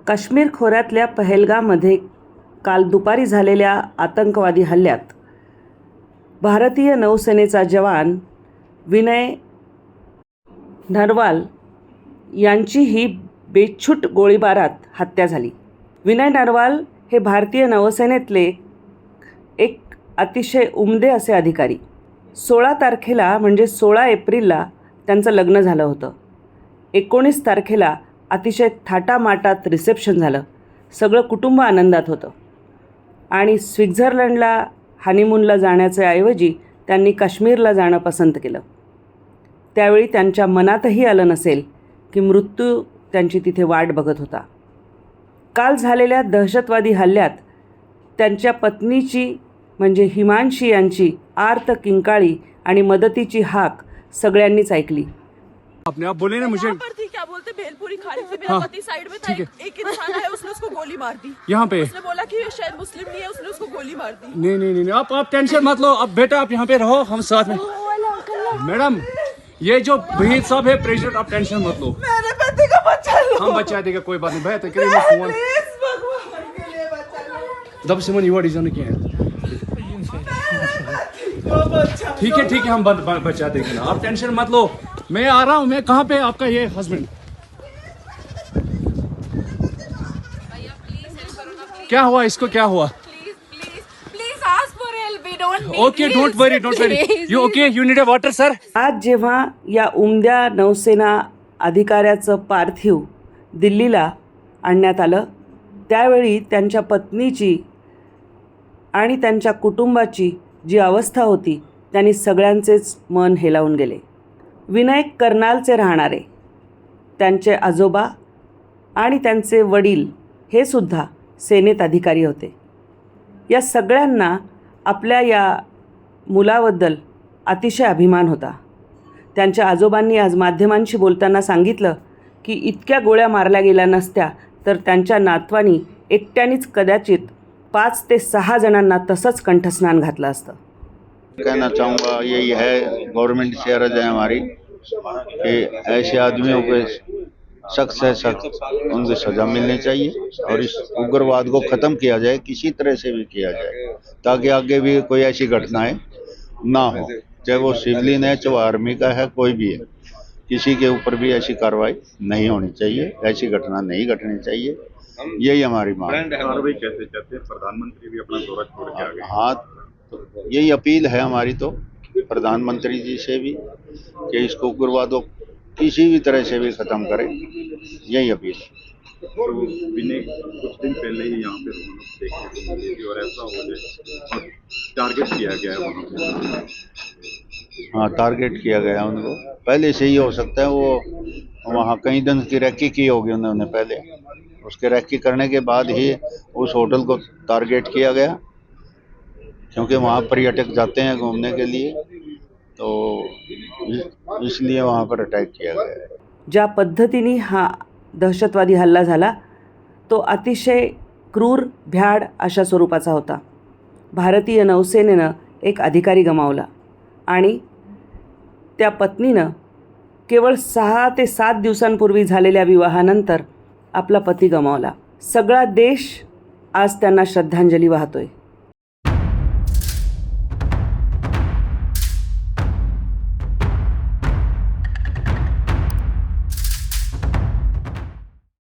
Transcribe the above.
काश्मीर खोऱ्यातल्या पहलगाममध्ये काल दुपारी झालेल्या आतंकवादी हल्ल्यात भारतीय नौसेनेचा जवान विनय नरवाल यांचीही बेछूट गोळीबारात हत्या झाली. विनय नरवाल हे भारतीय नौसेनेतले एक अतिशय उमदे असे अधिकारी. 16 तारखेला म्हणजे 16 एप्रिलला त्यांचं लग्न झालं होतं. 19 तारखेला अतिशय थाटामाटात रिसेप्शन झालं. सगळं कुटुंब आनंदात होतं आणि स्वित्झर्लंडला हनीमूनला जाण्याच्या ऐवजी त्यांनी काश्मीरला जाणं पसंत केलं. त्यावेळी त्यांच्या मनातही आलं नसेल की मृत्यू त्यांची तिथे वाट बघत होता. काल झालेल्या दहशतवादी हल्ल्यात त्यांच्या पत्नीची म्हणजे हिमांशी यांची आर्त किंकाळी आणि मदतीची हाक सगळ्यांनीच ऐकली. अपने आप बोले ना मुझे क्या बोलते भेलपुरी खाने से मेरा पति साइड में था. एक इंसान है उसने उसको गोली मार दी. यहाँ पे उसने बोला कि ये शायद मुस्लिम नहीं है, उसने उसको गोली मार दी. नहीं आप टेंशन मत लो. अब बेटा आप यहाँ पे रहो, हम साथ में. मैडम ये जो वहीद साहब है प्रेसिडेंट, आप टेंशन मत लो. मेरे पति का बच्चा लो. हम बचा देगा, कोई बात नहीं. भैया तक फोन प्लीज भगवान के लिए बचा लो. दब सिमन युवा डिजाइन किया है. ठीक है हम बचा देंगे ना, आप टेंशन मत लो. मैं आ रहा हूँ. मैं कहाँ पे आपका ये हस्बैंड क्या हुआ, इसको क्या हुआ? Please ask for help. We don't need. Okay don't worry. You okay? You need a water sir? आज जेव्हा या उमद्या नौसेना अधिकाऱ्याचं पार्थिव दिल्लीला आणण्यात आलं त्यावेळी त्यांच्या पत्नीची आणि त्यांच्या कुटुंबाची जी अवस्था होती त्यांनी सगळ्यांचेच मन हेलावून गेले. विनय कर्नालचे राहणारे, त्यांचे आजोबा आणि त्यांचे वडील हे सुद्धा सेनेत अधिकारी होते. या सगळ्यांना आपल्या या मुलाबद्दल अतिशय अभिमान होता. त्यांच्या आजोबांनी आज माध्यमांशी बोलताना सांगितलं की इतक्या गोळ्या मारल्या गेल्या नसत्या तर त्यांच्या नातवानी एकट्यानेच कदाचित 5 ते 6 जणांना तसंच कंठस्नान घातलं असतं. कहना चाहूँगा यही है, गवर्नमेंट से अर्ज है हमारी कि ऐसे आदमियों को सख्त से सख्त उनको सज़ा मिलनी चाहिए और इस उग्रवाद को ख़त्म किया जाए, किसी तरह से भी किया जाए, ताकि आगे भी कोई ऐसी घटनाएं ना हो. चाहे वो सिविलियन है, चाहे आर्मी का है, कोई भी है, किसी के ऊपर भी ऐसी कार्रवाई नहीं होनी चाहिए, ऐसी घटना नहीं घटनी चाहिए. यही हमारी मांग है. कार्रवाई कैसे चाहते हैं? प्रधानमंत्री भी अपना दौरा छोड़ के आ गए. हाँ, तो यही अपील है हमारी तो प्रधानमंत्री जी से भी कि इसको उग्रवाद को किसी भी तरह से भी ख़त्म करें. यही अपील है. तो विनय कुछ दिन पहले ही यहाँ पे देखने को मिली थी और ऐसा हो जाए और टारगेट किया गया है वहाँ पे. हाँ, टारगेट किया गया उनको. पहले से ही हो सकता है वो वहाँ कई दिन की रैकी की होगी उन्होंने पहले. उसके रैकी करने के बाद ही उस होटल को टारगेट किया गया, क्योंकि वहाँ पर्यटक जाते हैं घूमने के लिए, तो इसलिए वहाँ पर अटैक किया गया है. ज्या पद्धतीने हा दहशतवादी हल्ला झाला तो अतिशय क्रूर भ्याड अशा स्वरूपाचा होता. भारतीय नौसेनेनं एक अधिकारी गमावला आणि त्या पत्नीनं केवळ 6 ते 7 दिवसांपूर्वी झालेल्या विवाहानंतर आपला पती गमावला. सगळा देश आज त्यांना श्रद्धांजली वाहतोय.